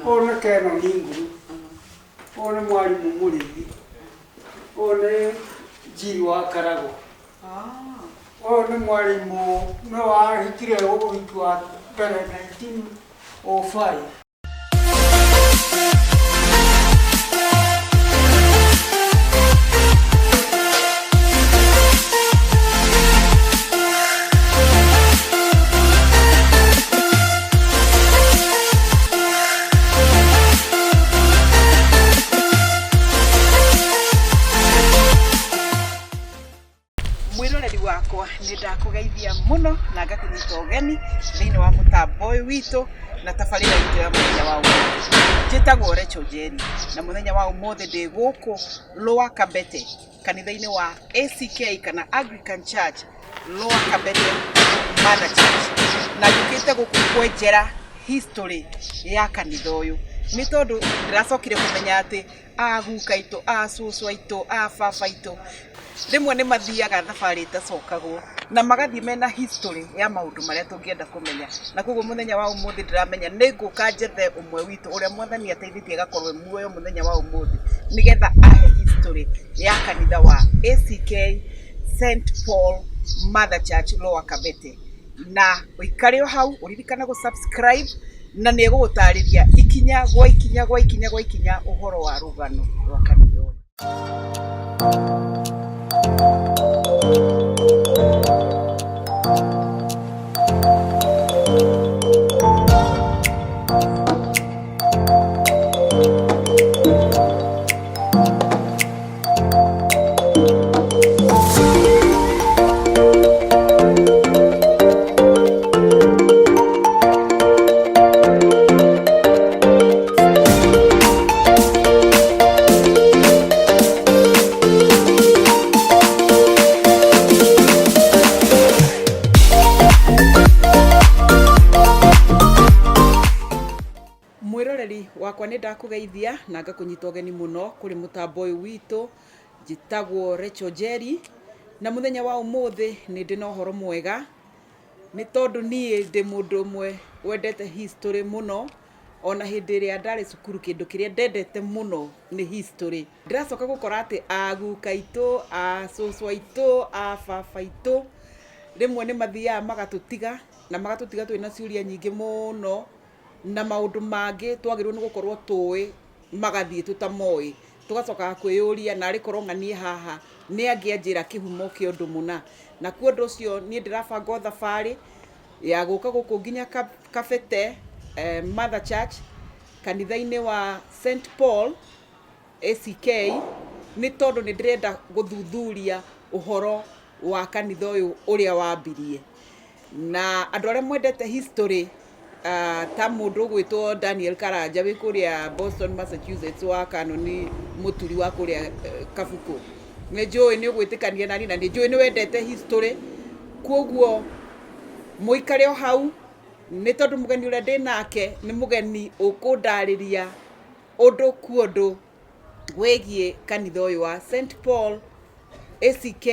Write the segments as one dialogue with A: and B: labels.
A: Ona keno ningu. Ona mwalimu Mulithi. Ona Njiri wa Karago. Ona mwalimu no ahikire ũhiki wa mbere 1905.
B: Mwiroreri wakwa ni ndakugeithia muno na ngakunyita ugeni thiini wa mutambo uyu witu na tabarira itu ya muthenya wa umuthi. Njitagwo Rachel Njeri na muthenya wa umuthi ndi guku Lower Kabete kanitha-ini wa ACK kana Anglican Church Lower Kabete Mother Church, na njukite guku kwenjera history ya kanitha uyu ni tondu ndiracokire kumenya ati aguka itu acucu aitu baba aitu rimwe ni mathiaga thabari itacokagwo na magathie mena history ya maundu maria tungienda kumenya, na koguo muthenya wa umuthi ndiramenya ni nguka njethe umwe witu uria mwathani ateithitie agakorwo muoyo muthenya wa umuthi nigetha ahe history ya kanitha wa ACK St Paul Mother Church Lower Kabete. Na uikare hau uririkana go subscribe na ni egugutariria ikinya gwa ikinya gwa ikinya gwa ikinya uhoro wa rugano rwa kanitha uyu. Mwiroreri wakwa ni ndakugeithia na ngakunyita ugeni muno kuri mutambo uyu witu. Njitagwo Rachel Njeri na muthenya wa umuthi ni ndina uhoro mwega ni tondu nie ndi mundu umwe wendete history muno. Ona hindi iria ndari cukuru kindu kiria ndendete muno ni history. Ndiracoka gukora ati aguka itu acucu aitu baba aitu rimwe ni mathiaga magatutiga na magatutiga twina ciuria nyingi muno na maundu mangi twagirwo ni gukorwo tuwi magathie tutamoi tugacoka kwiyuria na rikorwo ng'anie haha ni angianjira kihumo kia undu muna. Na ku undu ucio ni ndirabanga thabari ya guka guku nginya Kabete Mother Church kanitha-ini wa St Paul ACK ni tondu ni ndirenda guthuthuria uhoro wa kanitha uyu uria wambirie. Na andu aria mwendete history ta mundu gwitwo Daniel Karanja wi kuria Boston Massachusetts wa kanoni muturi wa kuria Kabuku ni njui ni ugwitikania nani na ni njui ni wendete history. Koguo muikare o hau ni tondu mugeni uria ndinake ni mugeni ukundariria undu ku undu wegie kanitha uyu wa St Paul ACK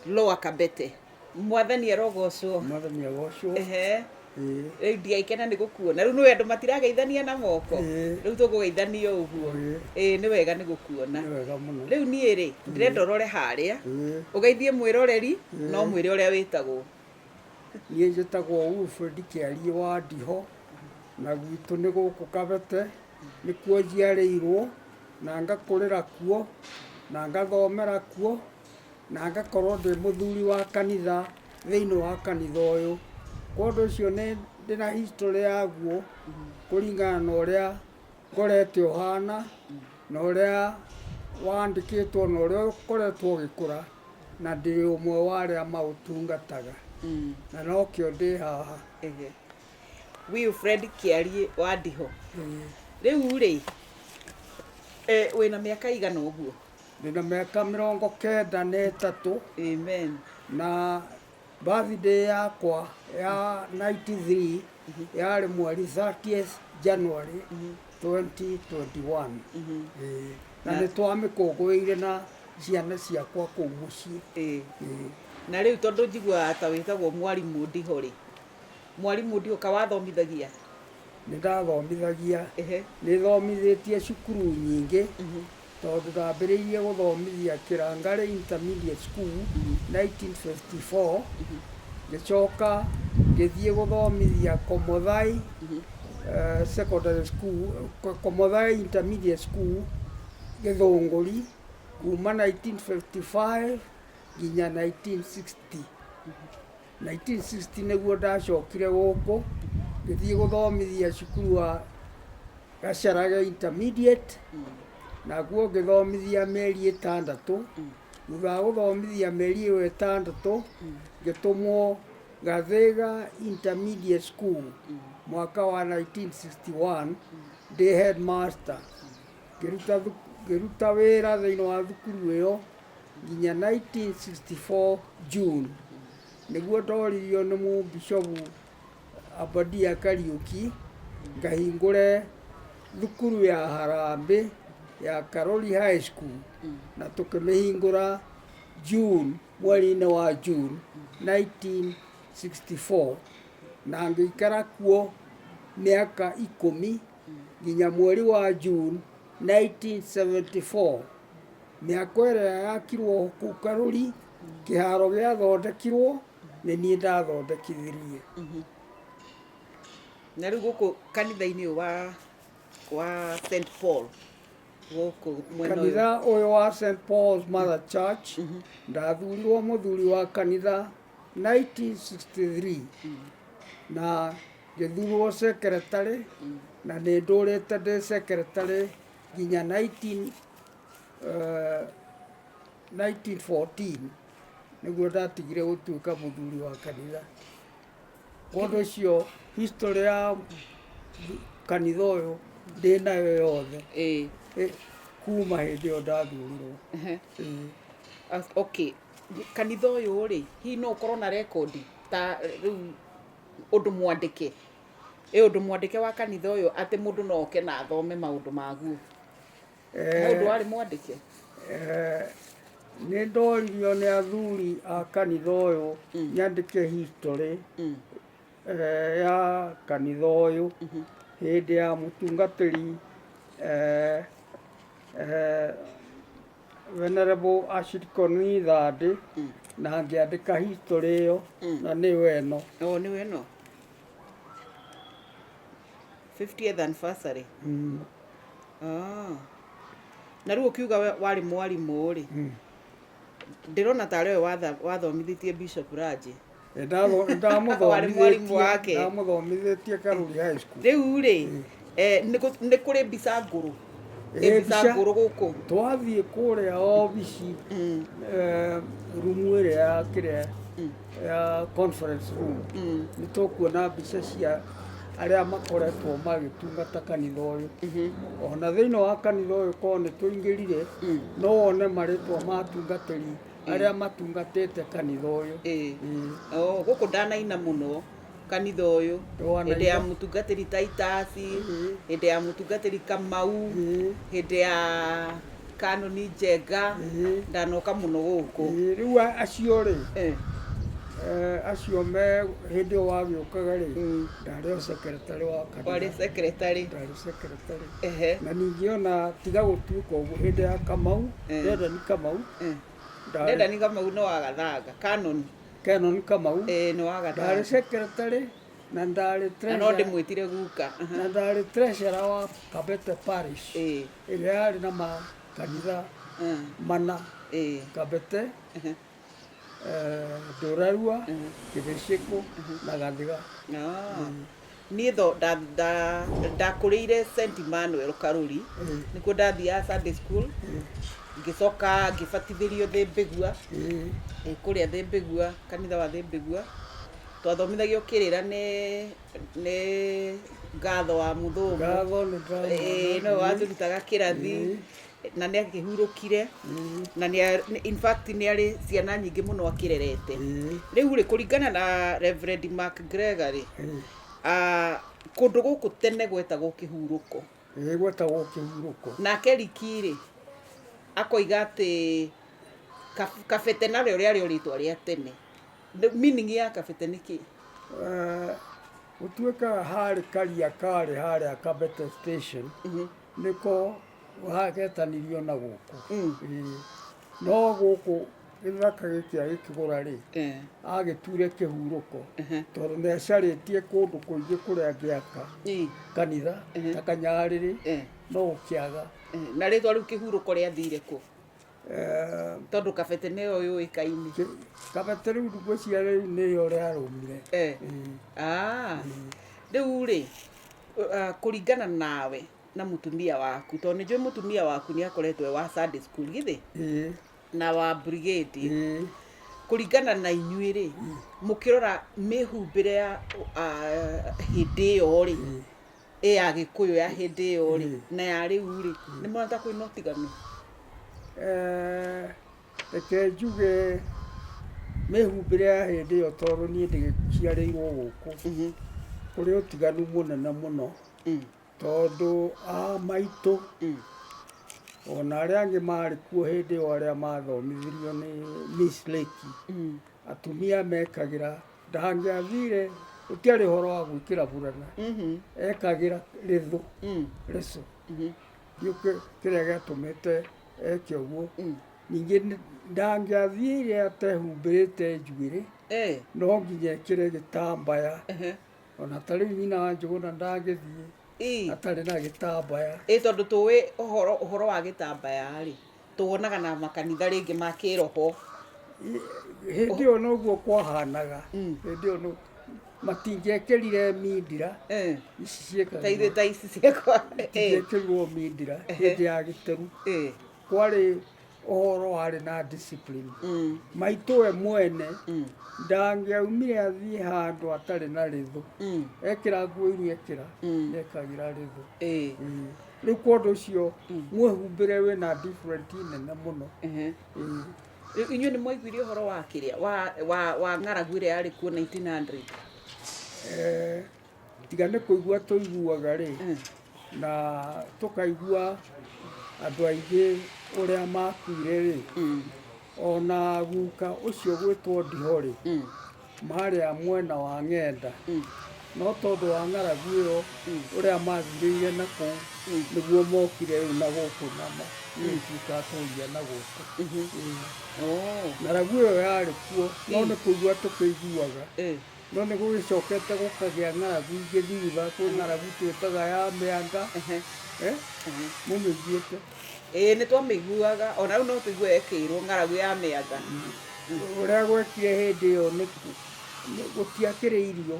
B: Lower Kabete. Mwathani arogocwo.
A: Mwathani arogocwo.
B: Riu ndiaikena ni gukuona. Riu ni wendo matirageithania na moko. Riu tugugeithania uguo. Ni wega ni gukuona.
A: Ni wega muno.
B: Riu nie ri ndirenda urore haria. Ugeithie mwiroreri no mwire uria witagwo.
A: Nie njitagwo Wilfred Kiarie wa Ndiho na gwitu ni guku Kabete ni kuo njiarĩirwo na ngakurĩra kuo na ngathomera kuo na ngakorwo ndi muthuri wa kanitha thiini wa kanitha uyu. Kondu ucio ni ndina history yaguo kuringana na uria ngorete uhana na uria wandikitwo na uria ukoretwo ugikura na ndi umwe wa aria mautungataga na no kio ndi haha.
B: Wilfred Kiarie wa Ndiho. Riu ri wina miaka igana uguo?
A: Ndina miaka 93.
B: Amen.
A: Na birthday yakwa ya 93 yari mweri 30th January 2021. Na ni twamikũngũĩire na ciana ciakwa kũu muciĩ.
B: Na riu tondu njigua ta witagwo mwarimu Ndiho ri, mwarimu Ndiho ka wathomithagia?
A: nĩ ndathomithagia
B: Ehe.
A: nĩ thomithĩtie cukuru nyingĩ tondũ ndambĩrĩirie gũthomithia Kĩrangare Intermediate School 1954 ngĩcoka ngĩthiĩ gũthomithia Komothai Secondary School, Komothai Intermediate School Gĩthũngũri kuma 1955 nginya 1960. 1960 nĩguo ndacokire gũkũ ngĩthiĩ gũthomithia cukuru wa Gacharage Intermediate naguo ngĩthomithia mĩeri 6. Thutha wa gũthomithia mĩeri ĩyo 6 ngĩtũmwo Gathĩga Intermediate School mwaka wa 1961 ndĩ headmaster ngĩruta wĩra thĩinĩ wa thukuru ĩyo nginya 1964 June nĩguo ndoririo nĩ mũbishopu Abadia Kariuki ngahingũre thukuru ya Harambĩ ya Karori High School na tũkĩmĩhingũra June mweri-inĩ wa June 1964 na ngĩikara kuo mĩaka 10 nginya mweri wa June 1974 mĩaka ĩrĩa yakirwo kũu Karori kĩharo gĩathondekirwo nĩ niĩ ndathondekithirie.
B: Na rĩu gũkũ kanitha-inĩ wa St Paul gũkũ mwena
A: kanitha ũyũ wa St Paul's Mother Church ndathurirwo mũthuri wa kanitha 1963 na ngĩthurwo secretary na nĩ ndũrĩte ndĩ secretary nginya 1914 nĩguo ndatigire gũtuĩka mũthuri wa kanitha. Ũndũ ũcio history ya kanitha ũyũ ndĩ nayo yothe kuma hĩndĩ ĩyo ndathurirwo.
B: Okay, kanitha ũyũ rĩ hihi no ũkorwo na rekondi ta rĩu ũndũ mwandĩke ũndũ mwandĩke wa kanitha ũyũ atĩ mũndũ no oke na athome maũndũ maguo mũndũ warĩ mwandĩke?
A: Nĩ ndoririo nĩ athuri a kanitha ũyũ nyandĩke history ya kanitha ũyũ hĩndĩ ya mũtungatĩri Venerable Ashidikoni Thandi na ngĩandĩka history ĩyo na nĩyo ĩno.
B: Nĩyo ĩno 50th anniversary. Na rĩu ũkiuga warĩ mwarimũ rĩ ndĩrona tarĩ we wathomithĩtie Bishop Raji.
A: Ndamũthomithĩtie Karori High School.
B: Rĩu rĩ nĩ kũrĩ mbica ngũrũ mbica ngũrũ gũkũ
A: twathiĩ kũrĩa obici rumu ĩrĩa ya kĩrĩa ya conference room nĩ tũkuona mbica cia arĩa makoretwo magĩtungata kanitha ũyũ. Ona thĩinĩ wa kanitha ũyũ korwo nĩ tũingĩrire no wone marĩtwa ma atungatĩri arĩa matungatĩte kanitha ũyũ.
B: Gũkũ ndanaina mũno kanitha ũyũ hĩndĩ ya mũtungatĩri Titus, hĩndĩ ya mũtungatĩri Kamau, hĩndĩ ya Kanoni Njenga ndanoka mũno gũkũ.
A: Rĩu acio rĩ acio me hĩndĩ ĩyo wagĩũkaga rĩ ndarĩ secretary wa kanitha.
B: Warĩ secretary?
A: Ndarĩ secretary. Na ningĩ ona tiga gũtuĩka ũguo hĩndĩ ya Kamau Dedan Kamau
B: Dedan Kamau no wa Gathanga
A: Canon Kamau
B: nĩ wa Gathanga
A: ndarĩ secretary na ndarĩ treasurer.
B: No ndĩmwĩtire guka.
A: Na ndarĩ treasurer wa Kabete Parish ĩrĩa yarĩ na makanitha mana Kabete, Ndũrarua, Kĩbĩcĩkũ na Gathiga.
B: Niĩ ndakũrĩire St Emmanuel Karori nĩkuo ndathiaga Sunday school ngĩcoka ngĩbatithĩrio Thĩmbĩgua kũrĩa Thĩmbĩgua kanitha wa Thĩmbĩgua twathomithagio Kĩrĩra nĩ Ngatho wa Mũthũngũ no watũrutaga kĩrathi na nĩ akĩhurũkire na in fact nĩ arĩ ciana nyingĩ mũno akĩrerete. Rĩu rĩ kũringana na Reverend Mark Gregory kũndũ gũkũ tene gwetagwo kĩhurũko.
A: Gwetagwo kĩhurũko.
B: Nake Riki rĩ akoiga atĩ Kabete narĩo rĩarĩ rĩtwa rĩa tene. Meaning ya Kabete nĩ kĩ?
A: Gũtuĩkaga harĩ karia karĩ harĩa Kabete station nĩko hagetanirio na gũkũ. No gũkũ gĩthaka gĩkĩ agĩkĩgũra-rĩ agĩtuire kĩhurũko tondũ nĩacarĩtie kũndũ kũingĩ kũrĩa angĩaka kanitha ta Kanyarĩrĩ no gũkĩaga.
B: Na rĩtwa rĩu kĩhurũko rĩathire kũ? Tondũ Kabete nĩyo yũĩkaine.
A: Kabete rĩu ngwĩciria rĩu nĩyo rĩarũmire.
B: Rĩu-rĩ kũringana nawe na mũtumia waku, tondũ nĩnjũĩ mũtumia waku nĩakoretwo e wa Sunday school githĩ? Na wa brigade. Kũringana na inyuĩ-rĩ, mũkĩrora mĩhumbĩre ya hĩndĩ ĩyo-rĩ, ya Gĩkũyũ ya hĩndĩ ĩyo-rĩ na ya rĩu-rĩ, nĩmũrona ta kwĩna ũtiganu?
A: Reke njuge mĩhumbĩre ya hĩndĩ ĩyo tondũ niĩ ndĩgĩciarĩirwo gũkũ, kũrĩ ũtiganu mũnene mũno tondũ maitũ ona arĩa angĩ marĩ kuo hĩndĩ ĩyo arĩa mathomithirio nĩ Miss Lake, atumia mekagĩra, ndangĩathire gũtiarĩ ũhoro wa gwĩkĩra burana, ekagĩra rĩthũ, rĩcũ, nĩkĩo kĩrĩa gĩatũmĩte eke ũguo. Ningĩ ndangĩathire atehumbĩrĩte njuĩrĩ, no nginya ekĩre gĩtambaya, ona ta rĩu nyina wa Njũgũna ndangĩthiĩ atarĩ na gĩtambaya.
B: Tondũ tũĩ ũhoro wa gĩtambaya-rĩ tuonaga na makanitha rĩngĩ ma kĩroho.
A: Hĩndĩ ĩyo noguo kwahanaga, hĩndĩ ĩyo matingĩekĩrire mindira ici ciĩkagĩrwo,
B: ta ici ciakwa,
A: matingĩekĩrirwo mindira hĩndĩ ya gĩteru, kwarĩ ũhoro warĩ na discipline. Maitũ we mwene ndangĩaumire athiĩ handũ atarĩ na rĩthũ, ekĩra nguo iria ekĩra nĩekagĩra rĩthũ. Rĩu kwa ũndũ ũcio mwĩhumbĩre wĩna different nene mũno.
B: Inyuĩ nĩmwaiguire ũhoro wa kĩrĩa wa ng'aragu ĩrĩa yarĩ kuo 1900?
A: Tiga nĩ kũigua tũiguaga-rĩ, na tũkaigua andũ aingĩ ũrĩa makuire-rĩ, ona guka ũcio gwĩtwo Ndiho-rĩ marĩa mwena wa Ng'enda, no tondũ wa ng'aragu ĩyo ũrĩa mathirĩire na kũu nĩguo mokire rĩu na gũkũ nama tũikatũria na gũkũ. Ng'aragu ĩyo yarĩ kuo no nĩ kũigua tũkĩiguaga, no nĩ gũgĩcokete gũkagĩa ng'aragu ingĩ thutha, kwĩ ng'aragu twĩtaga ya mĩanga, mũmĩiguĩte?
B: Nĩtwamĩiguaga, ona rĩu no tũigue ĩkĩrwo ng'aragu ya mĩanga.
A: Ũrĩa gwekire hĩndĩ ĩyo gũtiakĩrĩ irio,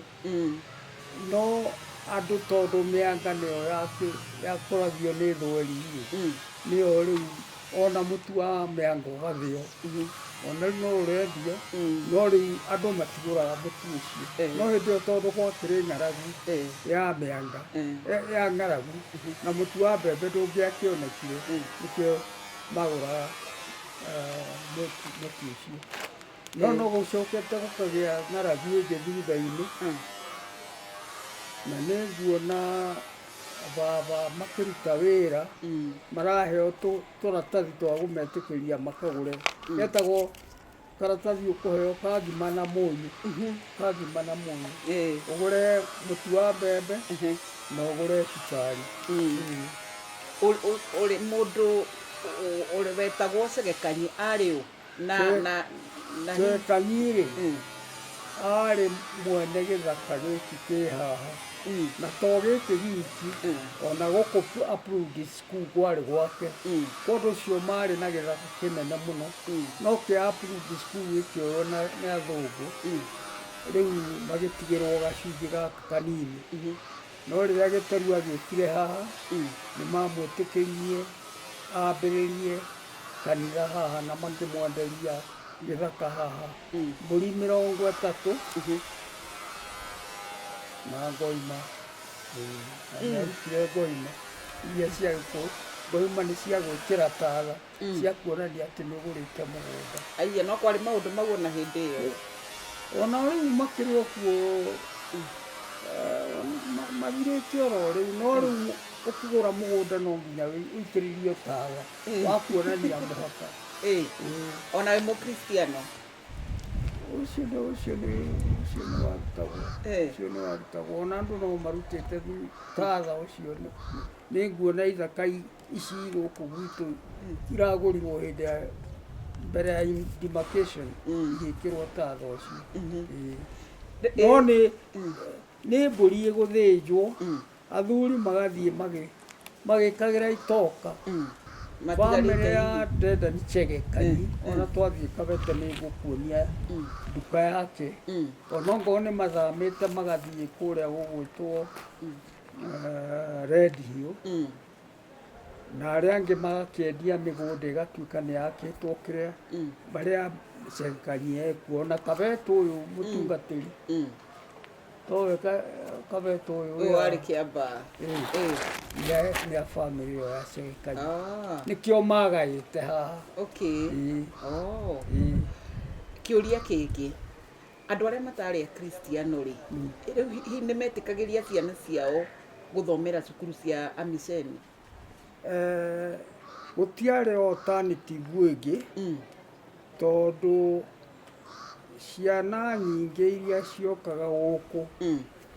A: no andũ tondũ mĩanga nĩyo yakũragio nĩ thweri-rĩ, nĩyo rĩu ona mũtu wa mĩanga ũgathĩo, ona rĩu no ũrendio, no rĩu andũ matigũraga mũtu ũcio. No hĩndĩ ĩyo tondũ gwakĩrĩ ng'aragu ya mĩanga, ya ng'aragu, na mũtu wa mbembe ndũngĩakĩonekire, nĩkĩo magũraga mũtu ũcio. No gũcokete gũkagĩa ng'aragu ĩngĩ thutha-inĩ, na nĩnguona baba makĩruta wĩra maraheo tũratathi twa gũmetĩkĩria makagũre, getagwo karatathi ũkũheo ka ngima na mũnyũ, ũgũre mũtu wa mbembe na ũgũre cukari.
B: Ũrĩ mũndũ wetagwo Segekanyi arĩ ũ?
A: Segekanyi-rĩ arĩ mwene gĩthaka gĩkĩ kĩ haha, na to gĩkĩ wiki, ona gũkũ approved school kwarĩ gwake. Kwa ũndũ ũcio marĩ na gĩthaka kĩnene mũno, no kĩa approved school gĩkĩoywo nĩ athũngũ, rĩu magĩtigĩrwo gacunjĩ gaka kanini. No rĩrĩa Gĩteru agĩũkire haha nĩmamwĩtĩkĩririe ambĩrĩrie kanitha haha na makĩmwenderia gĩthaka haha, mbũri 30 na ngoima, nĩarutire ngoima iria cia Gĩkũyũ. Ngoima nĩ cia gwĩkĩra tatha, cia kuonania atĩ nĩũgũrĩte mũgũnda.
B: Aiya, no kwarĩ maũndũ mau ona hĩndĩ ĩyo?
A: Ona rĩu makĩrĩ o kuo mathirĩte oro rĩu, no rĩu ũkĩgũra mũgũnda no nginya ũitĩrĩrio tatha wa kuonania mũhaka.
B: Ona wĩ Mũkristiano?
A: Ũcio nĩ warutagwo ona andũ no marutĩte tatha ũcio nĩ nguona ithaka ici gũkũ gwitũ iragũrirwo hĩndĩ ya mbere ya demarcation igĩkĩrwo tatha ũcio. No nĩ mbũri ĩgũthĩnjwo athuri magathiĩ magĩkagĩra itoka. Bamĩrĩ ya Dedan Chege Kanyi ona twathiĩ Kabete nĩ ngũkuonia nduka yake onokorwo nĩ mathamĩte magathiĩ kũrĩa gũgwĩtwo Red Hill na arĩa angĩ magakĩendia mĩgũnda ĩgatuĩka nĩ yakĩtwo kĩrĩa barĩa Chege Kanyi ekuo. Na Kabete ũyũ mũtungatĩri towe Kabete ũyũ
B: warĩ Kĩambaa
A: nĩ a bamĩrĩ ĩyo ya Chege Kanyi nĩkĩo magaĩte haha.
B: Kĩũria kĩngĩ, andũ arĩa matarĩ akristiano rĩ rĩu hihi nĩ metĩkagĩria ciana ciao gũthomera cukuru cia Amiseni?
A: Gũtiarĩ alternative ĩngĩ tondũ ciana nyingĩ iria ciokaga gũkũ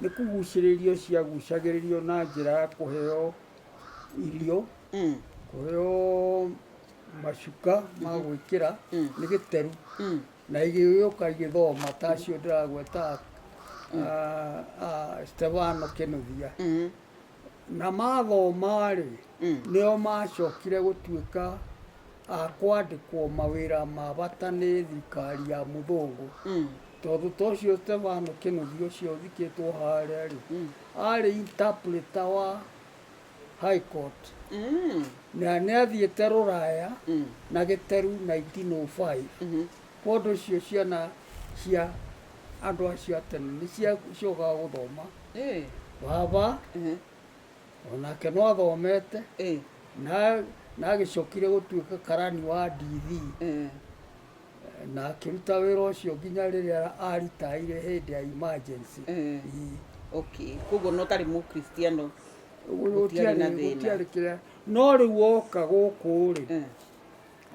A: nĩ kũgucĩrĩrio ciagucagĩrĩrio na njĩra ya kũheo irio, kũheo macuka ma gwĩkĩra nĩ gĩteru na igĩũka igĩthoma ta acio ndĩragweta Stefano Kinuthia. Na mathoma rĩ nĩo macokire gũtuĩka a kwandĩkwo mawĩra ma bata nĩ thirikari ya mũthũngũ tondũ ta ũcio Stefano Kinuthia ũcio ũthikĩtwo harĩa rĩ arĩ interpreter wa High Court na nĩ athiĩte Rũraya na gĩteru 1905. Ũndũ ũcio ciana cia andũ acio a tene nĩ ciokaga gũthoma. Baba onake no athomete na agĩcokire gũtuĩka karani wa DV na akĩruta wĩra ũcio nginya rĩrĩa aritaire hĩndĩ ya emergency.
B: Koguo no tarĩ mũkristiano
A: gũtiarĩ kĩrĩa. No rĩu oka gũkũ rĩ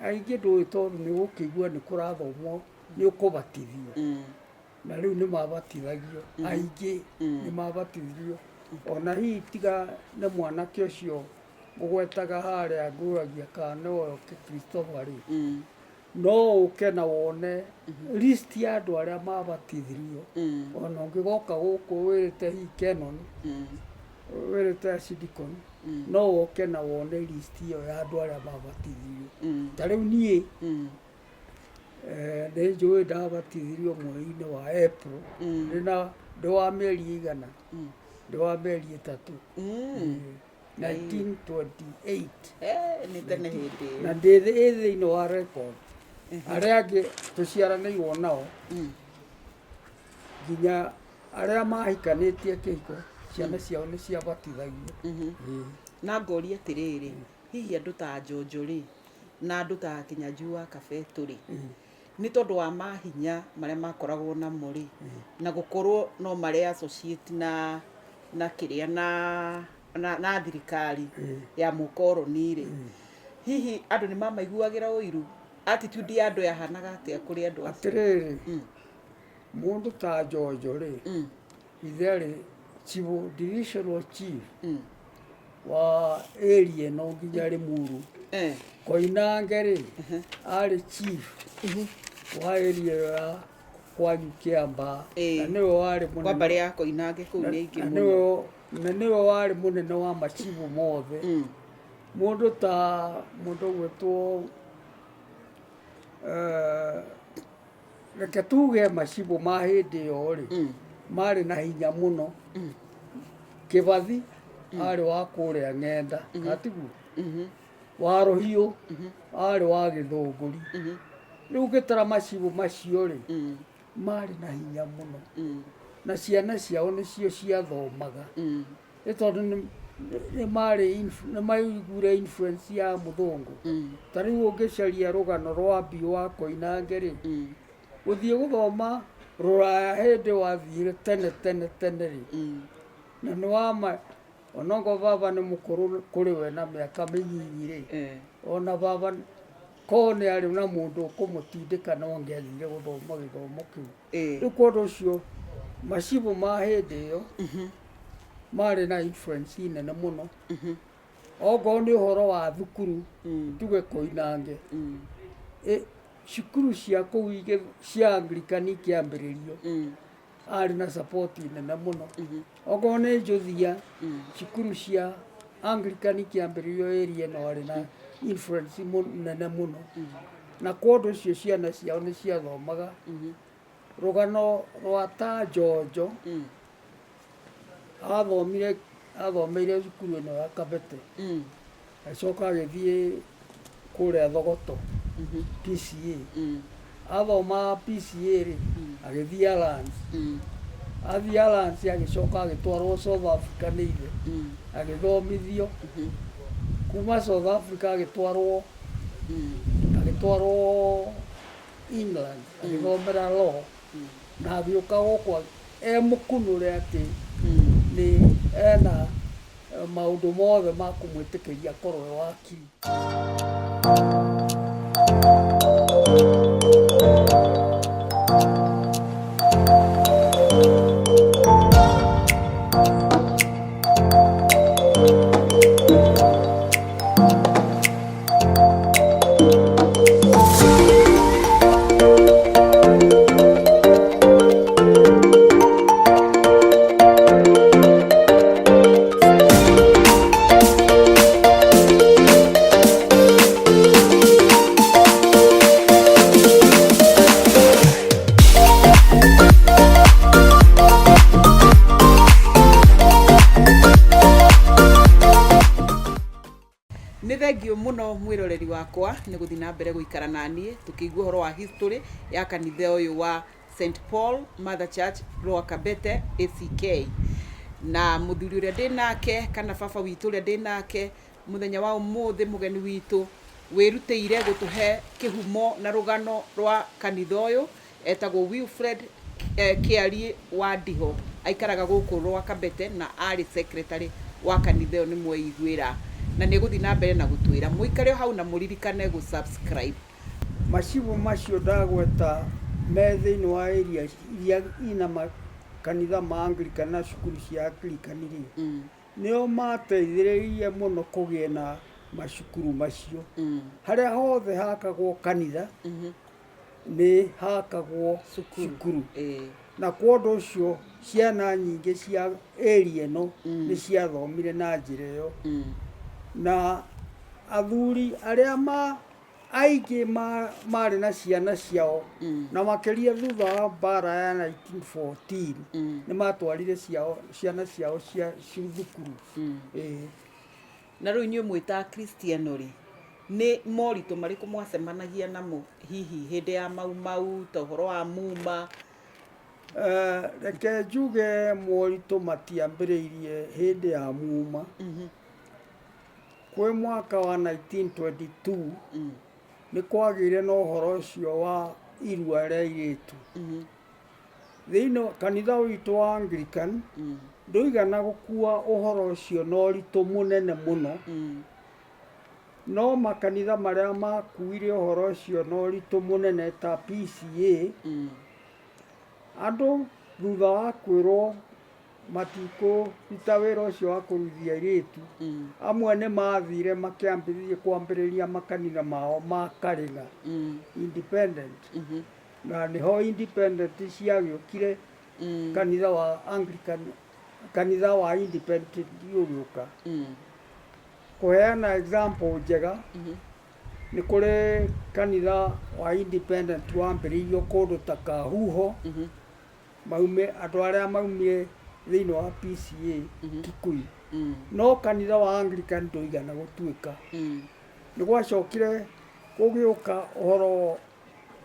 A: aingĩ ndũĩ tondũ nĩ gũkĩigua nĩ kũrathomwo nĩ ũkũbatithio na rĩu nĩ mabatithagio aingĩ nĩ mabatithirio. Ona hihi tiga nĩ mwanake ũcio ũgwetaga harĩa ngũragia kana nĩwe Christopher rĩ no ũke na wone list ya andũ arĩa mabatithirio. Ona ũngĩgoka gũkũ wĩrĩte hihi Kenon wĩrĩte Sidicon no ũke na wone list ĩyo ya andũ arĩa mabatithirio. Ta rĩu niĩ nĩ njũĩ ndabatithirio mweri-inĩ wa April ndĩ wa mĩeri ĩigana, ndĩ wa mĩeri ĩtatũ 1928 na ndĩ thĩinĩ wa record. Arĩa angĩ tũciaranĩirwo nao nginya arĩa mahikanĩtie kĩhiko ciana ciao nĩ ciabatithagio.
B: Na ngoria atĩrĩrĩ, hihi andũ ta Njonjo rĩ na andũ ta Kĩnyanjui wa Kabeto rĩ nĩ tondũ wa mahinya marĩa makoragwo namo rĩ na gũkorwo no marĩ associate na kĩrĩa na thirikari ya mũkoroni rĩ hihi andũ nĩ mamaiguagĩra ũiru? Attitude ya andũ yahanaga atĩa kũrĩ andũ acio?
A: Atĩrĩrĩ, mũndũ ta Njonjo rĩ ithe arĩ divisional chief wa area ĩno nginya Limuru. Koinange rĩ arĩ chief wa area ya kwanyu Kĩambaa na nĩwe warĩ mũnene
B: kwa mbarĩ ya Koinange kũu nĩ ingĩ mũno
A: na nĩwe warĩ mũnene wa machibu mothe. Mũndũ ta mũndũ gwĩtwo reke tuge machibu ma hĩndĩ ĩyo rĩ marĩ na hinya mũno. Kĩbathi arĩ wa kũrĩa Ng'enda Katiguo, wa Rũhiũ arĩ wa Gĩthũngũri. Rĩu ũngĩtara machibu macio rĩ marĩ na hinya mũno na ciana ciao nĩcio ciathomaga nĩ tondũ nĩ maiguire influence ya mũthũngũ. Ta rĩu ũngĩcaria rũgano rwa Mbiũ wa Koinange rĩ gũthiĩ gũthoma Rũraya hĩndĩ wathiire tene rĩ na nĩ wama onokorwo baba nĩ mũkũrũ kũrĩ we na mĩaka mĩnyinyi rĩ ona baba ko nĩ arĩ na mũndũ ũkũmũtindĩka no angĩathire gũthoma gĩthomo kĩu. Rĩu kwa ũndũ ũcio macibũ ma hĩndĩ ĩyo marĩ na influence nene mũno. Okorwo nĩ ũhoro wa thukuru tuge Koinange, cukuru cia kũu cia Anglican ikĩambĩrĩrio arĩ na support nene mũno. Okorwo nĩ Njothia, cukuru cia Anglican ikĩambĩrĩrio area ĩno arĩ na influence nene mũno. Na kwa ũndũ ũcio ciana ciao nĩ ciathomaga. Rũgano rwa ta Njonjo athomeire cukuru ĩno ya Kabete, acoka agĩthiĩ kũrĩa Thogoto PCA. Athoma PCA rĩ agĩthiĩ Alliance, athiĩ Alliance agĩcoka agĩtwarwo South Africa nĩ ithe agĩthomithio. Kuma South Africa agĩtwarwo England agĩthomera law, na agĩũka gũkũ mũkunũre atĩ nĩ ena maũndũ mothe ma kũmwĩtĩkĩria akorwo e wakiri.
B: Thengio muno mwiroreri wakwa nĩ gũthiĩ na mbere gũikara naniĩ tukĩigua ũhoro wa history ya kanitha ũyũ wa St Paul Mother Church Lower Kabete ACK. Na mũthuri ũrĩa ndĩ nake kana baba witũ ũrĩa ndĩ nake mũthenya wa ũmũthĩ mũgeni witũ wĩrutĩire gũtũhe kĩhumo na rũgano rwa kanitha ũyũ etagwo Wilfred Kĩari wa Ndiho, aikaraga gũkũ Lower Kabete na arĩ secretary wa kanitha ũyũ nĩ mweiguĩra, na nĩ gũthiĩ na mbere na gũtwĩra mũikare hau na mũririkane gũ-subscribe.
A: Macibũ macio ndagweta me thĩinĩ wa area iria ina makanitha ma Anglican na cukuru cia Anglican rĩ, nĩo mateithĩrĩirie mũno kũgĩa na macukuru macio. Harĩa hothe hakagwo kanitha nĩ hakagwo cukuru. Na kwa ũndũ ũcio ciana nyingĩ cia area ĩno nĩ ciathomire na njĩra ĩyo. Na athuri arĩa aingĩ marĩ na ciana ciao na makĩria thutha wa mbara ya 1914 nĩ matwarire ciana ciao thukuru.
B: Na rĩu inyuĩ mwĩta Kristiano rĩ, nĩ moritũ marĩkũ mwacemanagia namo hihi hĩndĩ ya mau ta ũhoro wa muma?
A: Reke njuge moritũ matiambĩrĩirie hĩndĩ ya muma. Kwĩ mwaka wa 1922 nĩ kwagĩire na ũhoro ũcio wa irua rĩa airĩtu. Thĩinĩ kanitha witũ wa Anglican ndũigana gũkua ũhoro ũcio na ũritũ mũnene mũno, no makanitha marĩa makuire ũhoro ũcio na ũritũ mũnene ta PCA, andũ thutha wa kwĩrwo matikũruta wĩra ũcio wa kũruithia airĩtu, amwe nĩ mathire kwambĩrĩria makanitha mao ma Karĩga independent. Na nĩho independent ciagĩũkire kanitha wa Anglican, kanitha wa independent ũgĩũka. Kũheana example njega, nĩ kũrĩ kanitha wa independent wambĩrĩirio kũndũ ta Kahuho, andũ arĩa maumire thĩinĩ wa PCA Kikuyu. No kanitha wa Anglican ndũigana gũtuĩka. Nĩ gwacokire gũgĩũka ũhoro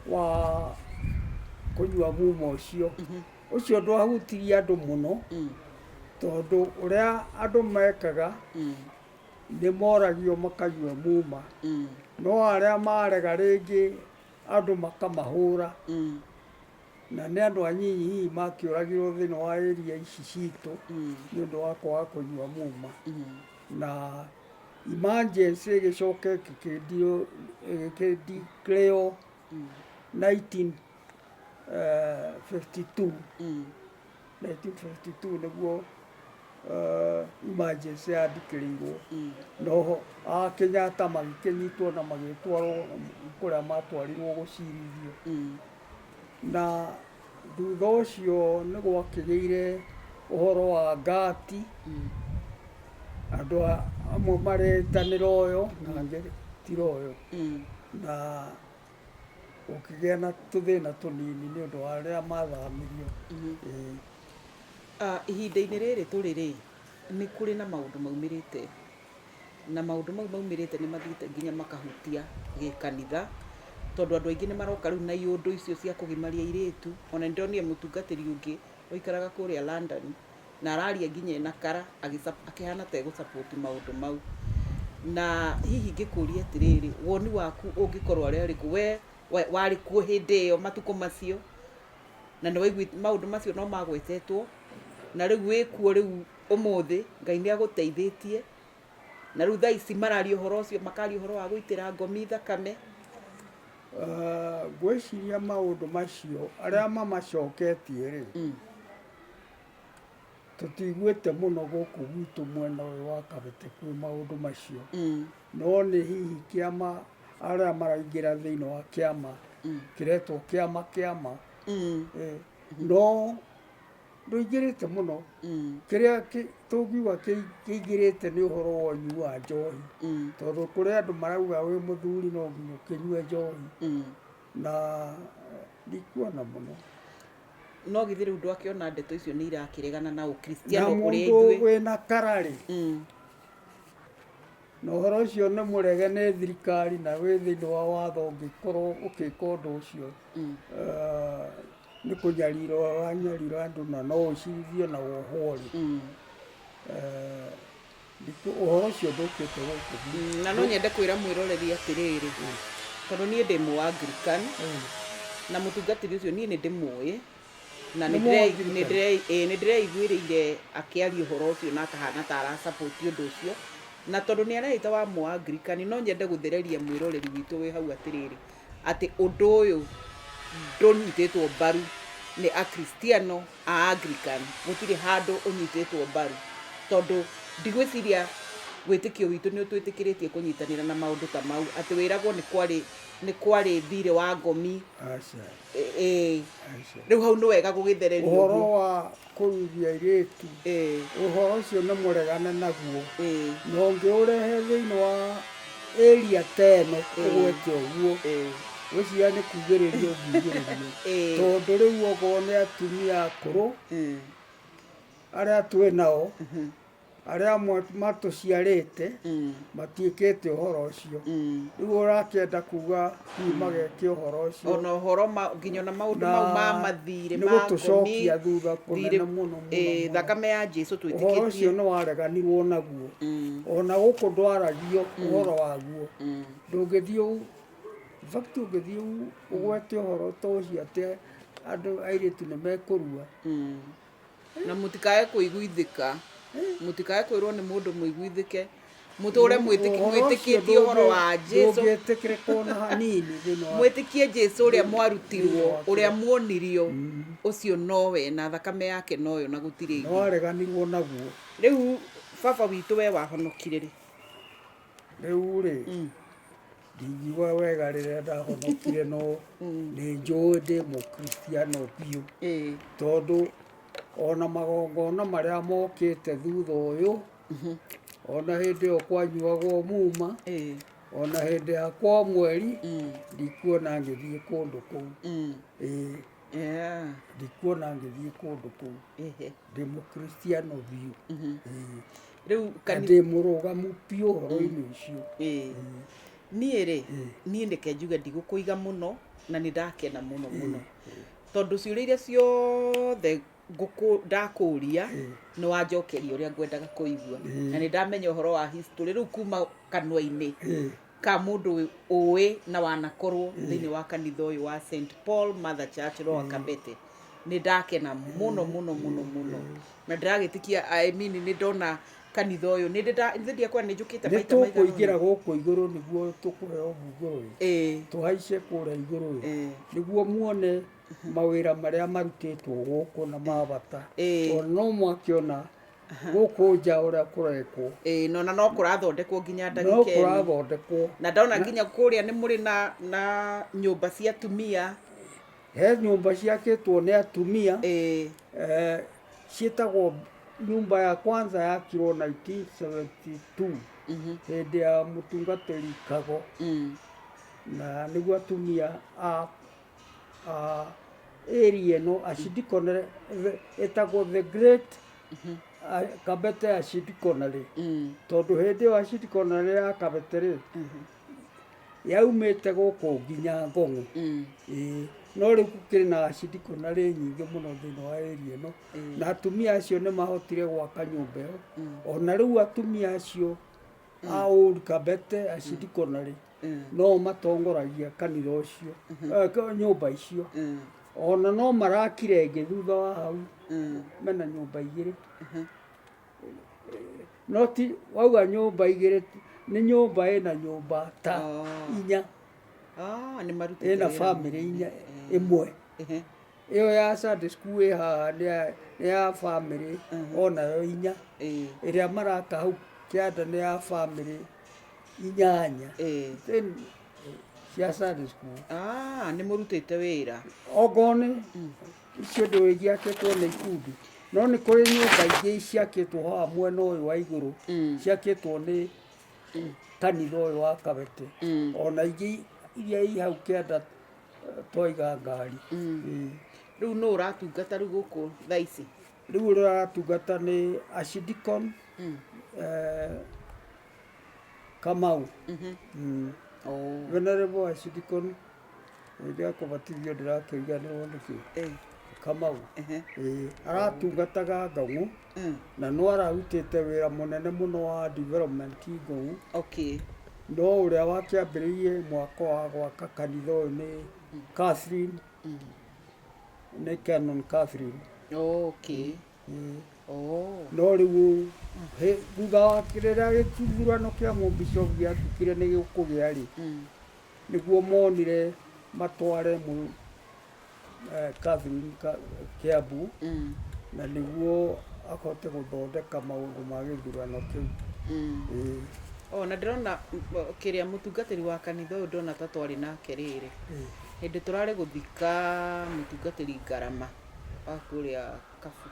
A: wa kũnyua muma ũcio. Ũcio ndwahutirie andũ mũno, tondũ ũrĩa andũ mekaga nĩ moragio makanyua muma. No arĩa marega rĩngĩ andũ makamahũra. Na nĩ andũ anyinyi hihi makĩũragirwo thĩinĩ wa area ici citũ nĩ ũndũ wa kwaga kũnyua muma. Na emergency gicoke gikideclare 1952 niguo emergency yandikĩrĩirwo noho Kenyatta magĩkĩnyitwo na magĩtwarwo kũrĩa matwarirwo gũcirithio na thutha ũcio nĩ gwakĩgĩire ũhoro wa ngati andũ amwe maretanĩra ũyũ na angĩ tiroyũ na gũkĩgĩa na tũthĩna tũnini nĩ ũndũ wa arĩa mathamirio.
B: Ihinda-inĩ rĩrĩ tũrĩ rĩ nĩ kũrĩ na maũndũ maumĩrĩte na maũndũ mau maumĩrĩte nĩ mathiĩte nginya makahutia gĩkanitha tondũ andũ aingĩ nĩ maroka rĩu na iũndũ icio cia kũgimaria airĩtu. Ona nĩndonire mũtungatĩri ũngĩ ũikaraga kũrĩa London na araria nginya ena kara akĩhana ta egũsupport maũndũ mau. Na hihi ngĩkũria atĩrĩrĩ, woni waku ũngĩkorwo arĩ ũrĩkũ, we warĩ kuo hĩndĩ ĩyo matukũ macio na nĩ waigua maũndũ macio no magwetetwo na rĩu wĩ kuo rĩu ũmũthĩ Ngai nĩ agũteithĩtie na rĩu thaa ici mararia ũhoro ũcio, makaria ũhoro wa gũitĩra ngomi thakame?
A: Ngwĩciria maũndũ macio arĩa mamacoketie rĩ tũtiguĩte mũno gũkũ gwitũ mwena ũyũ wa Kabete kwĩ maũndũ macio no nĩ hihi kĩama arĩa maraingĩra thĩinĩ wa kĩama kĩretwo kĩama no ndũingĩrĩte mũno. Kĩrĩa tũngiuga kĩingĩrĩte nĩ ũhoro wa ũnyui wa njohi tondũ kũrĩ andũ marauga wĩ mũthuri no nginya ũkĩnyue njohi na ndikuona mũno.
B: No githĩ rĩu ndwakĩona ndeto icio nĩ irakĩregana na ũkristiano
A: na
B: kũrĩa
A: mũndũ
B: ithuĩ
A: wĩna kararĩ na ũhoro ũcio nĩ mũrege nĩ thirikari na wĩ thĩinĩ wa watho ũngĩkorwo ũgĩka ũndũ ũcio nĩ kũnyarirwo andũ na no ũcirithio na wohwo rĩ. Ũhoro ũcio ndũkĩte gũkũ
B: na no nyende kwĩra mwĩroreri atĩrĩrĩ, tondũ niĩ ndĩ Mũanglican na mũtungatĩri ũcio niĩ nĩ ndĩmũĩ na nĩ ndĩreiguĩrĩire akĩaria ũhoro ũcio na akahana ta ara support ũndũ ũcio na tondũ nĩ araita wa Mũanglican no nyende gũthereria mwĩroreri witũ wĩ hau atĩrĩrĩ atĩ ũndũ ũyũ ndũnyitĩtwo mbaru nĩ akristiano a Anglican, gũtirĩ handũ ũnyitĩtwo mbaru tondũ ndigwĩciria wĩtĩkio witũ nĩ ũtwĩtĩkĩrĩtie kũnyitanĩra na maũndũ ta mau atĩ wĩragwo nĩ kwarĩ thirĩ wa ngomi. Rĩu hau nĩ wega gũgĩthererio
A: ũhoro wa kũruithia airĩtu ũhoro ũcio nĩ mũregane naguo na ũngĩũrehe thĩinĩ wa area ta ĩno ũgwete ũguo gwĩciria nĩ kugĩrĩrio ũngĩgĩrĩrio tondũ rĩu okorwo nĩ atumia akũrũ arĩa twĩ nao arĩa matũciarĩte matiĩkĩte ũhoro ũcio rĩu ũrakĩenda kuga hihi mageke ũhoro ũcio
B: ona ũhoro nginya na maũndũ mau ma mathirĩ
A: nĩ gũtũcokia thutha kũnene mũno
B: thakame ya Jesũ twĩtĩkĩtie.
A: Ũhoro ũcio nĩ wareganirwo naguo ona gũkũ ndwaragio ũhoro waguo ndũngĩthiĩ fakti ũngĩthiĩ ũgwete ũhoro ta ũcio atĩ andũ airĩtu nĩ mekũrua
B: na mũtikae kũiguithĩka, mũtikae kwĩrwo nĩ mũndũ mũiguithĩke, mũtũre mwĩtĩkie ũhoro wa Jesũ,
A: ndũngĩtĩkĩrĩka na hanini
B: mwĩtĩkie Jesũ ũrĩa mwarutirwo ũrĩa muonirio ũcio nowe na thakame yake noyo na gũtirĩ ingĩ.
A: No areganirwo naguo.
B: Rĩu baba witũ we wahonokire rĩ?
A: Rĩu rĩ ndingiuga wega rĩrĩa ndahonokire no nĩ njũĩ ndĩ mũkristiano biũ tondũ ona magongona marĩa mokĩte thutha ũyũ ona hĩndĩ ĩyo kwanyuagwo muma ona hĩndĩ ya kwa mweri ndikuona ngĩthiĩ kũndũ kũu ndikuona ngĩthiĩ kũndũ kũu ndĩ mũkristiano biũ
B: rĩu
A: ndĩ mũrũgamu biũ ũhoro-inĩ ũcio.
B: Niĩ rĩ niĩ ndeke njuge ndigũkũiga mũno na nĩ ndakena mũno mũno tondũ ciũria iria ciothe ndakũria nĩ wanjokeria ũrĩa ngwendaga kũigua na nĩ ndamenya ũhoro wa history rĩu kuma kanua-inĩ ka mũndũ ũĩ na wanakorwo thĩinĩ wa kanitha ũyũ wa St Paul Mother Church Lower Kabete. Nĩ ndakena mũno mũno mũno mũno na ndĩragĩtĩkia nĩ ndona kanitha ũyũ nĩ ndiakwa nĩ njũkĩte
A: nĩ tũkũingĩra gũkũ igũrũ nĩguo tũkũheo mbungũrũ tũhaice kũrĩa igũrũ nĩguo muone mawĩra marĩa marutĩtwo gũkũ na mabata ona no mwakĩona gũkũ nja ũrĩa kũrekwo
B: nona no kũrathondekwo nginya ndagĩka ĩno
A: no kũrathondekwo
B: na ndona nginya kũrĩa nĩ mũrĩ na nyũmba cia atumia
A: he nyũmba ciakĩtwo nĩ atumia ciĩtagwo nyumba ya kwanza yakirwo 1972 hĩndĩ ya mũtungatĩri Kago na nĩguo atumia a area ĩno acidikonere ĩtagwo the great Kabete acidikonere tondũ hĩndĩ ĩyo acidikonere ya Kabete yaumĩte gũkũ nginya Ngong'u no rĩu gũkĩrĩ na acidikonere nyingĩ mũno thĩinĩ wa area ĩno na atumia acio nĩ mahotire gwaka nyũmba ĩyo ona rĩu atumia acio a Old Kabete acidikonere no matongoragia kanitha ũcio nyũmba icio ona no marakire ĩngĩ thutha wa hau mena nyũmba igĩrĩ no ti wauga nyũmba igĩrĩ nĩ nyũmba ĩna nyũmba ta inya ĩna family inya ĩmwe ĩyo ya Sunday school ĩ haha nĩ ya family onayo inya ĩrĩa maraka hau kĩanda nĩ ya family inyanya cia Sunday school
B: nĩ mũrutĩte wĩra
A: ogone icio ndũĩ ciakĩtwo nĩ ikundi no nĩ kũrĩ nyũmba ingĩ ciakĩtwo haha mwena ũyũ wa igũrũ ciakĩtwo nĩ kanitha ũyũ wa Kabete ona ingĩ iria i hau kĩanda twaiga ngari
B: rĩu nũ ũratungata rĩu gũkũ thaa ici
A: rĩu ũrĩa ũratungata nĩ Acidikon Kamau Venerable Acidikon hĩndĩ ya kũbatithio ndĩrakĩriganĩrwo nĩkĩ Kamau aratungataga Ngong'u na no ararutĩte wĩra mũnene mũno wa development Ngong'u no ũrĩa wakĩambĩrĩirie mwako wa gwaka kanitha ũyũ nĩ Catherine nĩ Canon Catherine no rĩu thutha wa rĩrĩa gĩthurano kĩa mũbicop gĩatukire nĩ gĩkũgĩa rĩ nĩguo monire matware Catherine Kiambu na nĩguo ahote gũthondeka maũndũ ma gĩthurano kĩu
B: na ndĩrona kĩrĩa mũtungatĩri wa kanitha ũyũ ndona ta twarĩ nake rĩrĩ hĩndĩ tũrarĩ gũthika mũtungatĩri Ngarama wa kũrĩa Kabu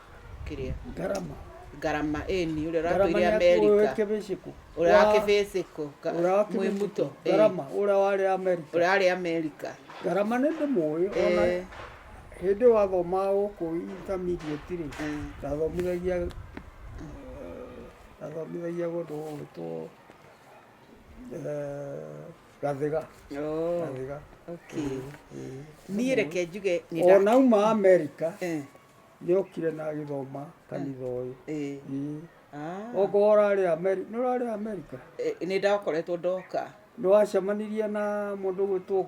B: kĩrĩa Ngarama ĩni ũrĩa ũratũire Amerika ũrĩa wa kĩbĩcĩkũ Mwĩmuto
A: Ngarama ũrĩa
B: warĩ Amerika
A: Ngarama nĩ ndĩmũĩ ona hĩndĩ wathomaga gũkũ intermediate rĩ nathomithagia kũndũ gũgwĩtwo Gathiga
B: niĩ reke njuge
A: ona uma Amerika nĩ okire na agĩthoma kanitha ũyũ okorwo ũrarĩ Amerika
B: nĩ ndakoretwo ndoka
A: nĩ wacemanirie na mũndũ gwĩtwo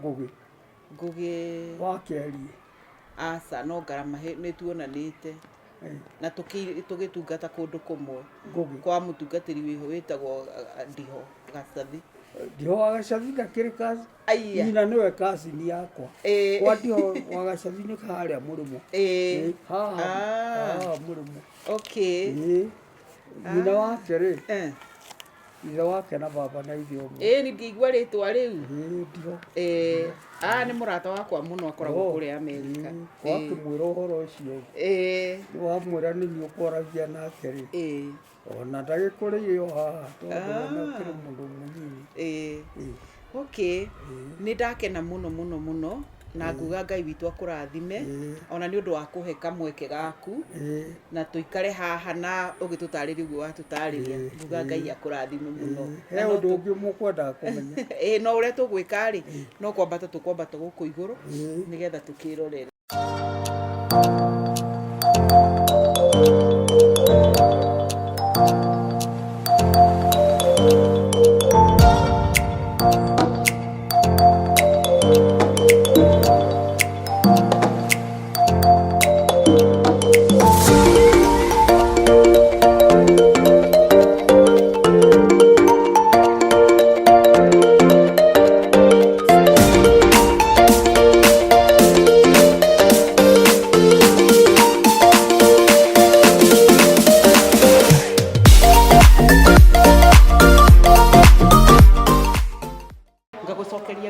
B: Ngũgĩ
A: wa Kĩarie
B: aca no Ngarama nĩ tuonanĩte na tũgĩtungata kũndũ kũmwe kwa mũtungatĩri wĩho wĩtagwo Ndiho Gacathi
A: Ndiho wa Gacathi ndakĩrĩ kaci nyina nĩwe kacini yakwa kwa Ndiho wa Gacathi nĩ harĩa Mũrĩmo haha Mũrĩmo nyina wake rĩ ithe wake na baba na ithe ũmwe
B: nĩ ngĩigua rĩtwa rĩu
A: Ndiho
B: nĩ mũrata wakwa mũno akoragwo kũrĩa Amerika
A: wakĩmwĩra ũhoro ũcio nĩ wamwĩra nĩ niĩ ũkwaragia nake rĩ ona ndagĩkũrĩire o haha tondũ kĩrĩ mũndũ mũnini
B: nĩ ndakena mũno mũno mũno na nguga Ngai witũ akũrathime ona nĩ ũndũ wa kũhe kamweke gaku na tũikare haha na ũgĩtũtarĩria ũguo watũtarĩria nguga Ngai akũrathime mũno
A: he ũndũ ũngĩ mũkwendaga kũmenya
B: no ũrĩa tũgwĩka rĩ no kwambata tũkwambata gũkũ igũrũ nĩgetha tũkĩrorere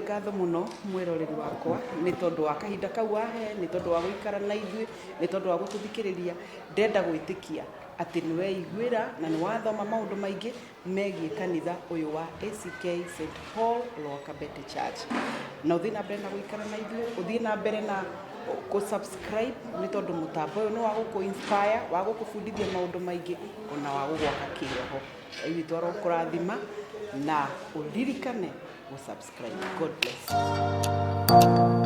B: ngatho muno mwiroreri wakwa ni tondu wa kahinda kau wahe, ni tondu wa guikara na ithui, ni tondu wa gututhikiriria. Ndenda gwitikia ati ni weiguira na ni wathoma maundu maingi megie kanitha uyu wa ACK St Paul Lwakabete Church. Na uthii na mbere na guikara na ithui, uthii na mbere na subscribe ni tondu mutambo uyu ni wa guku-inspire, wa gukubundithia maundu maingi, ona wa gugwaka kiroho. Iwi twaro kurathima na uririkane subscribe. God bless.